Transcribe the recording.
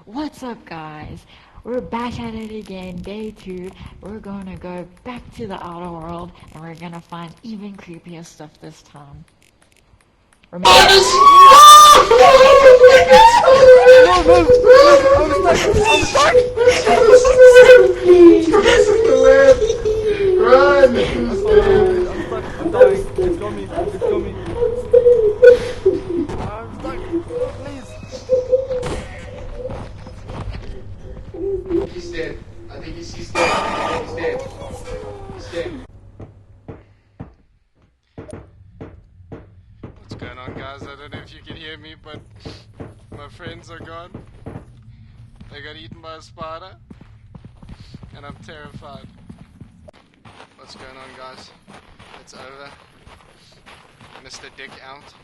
What's up, guys? We're back at it again, day 2. We're gonna go back to the outer world and we're gonna find even creepier stuff this time. Remember. Run! I'm dying. It's got me. It's got me. I'm stuck. Please. He's dead. I think he's dead. He's dead. He's dead. What's going on, guys? I don't know if you can hear me, but my friends are gone. They got eaten by a spider, and I'm terrified. What's going on, guys? It's over. Mr. Dick out.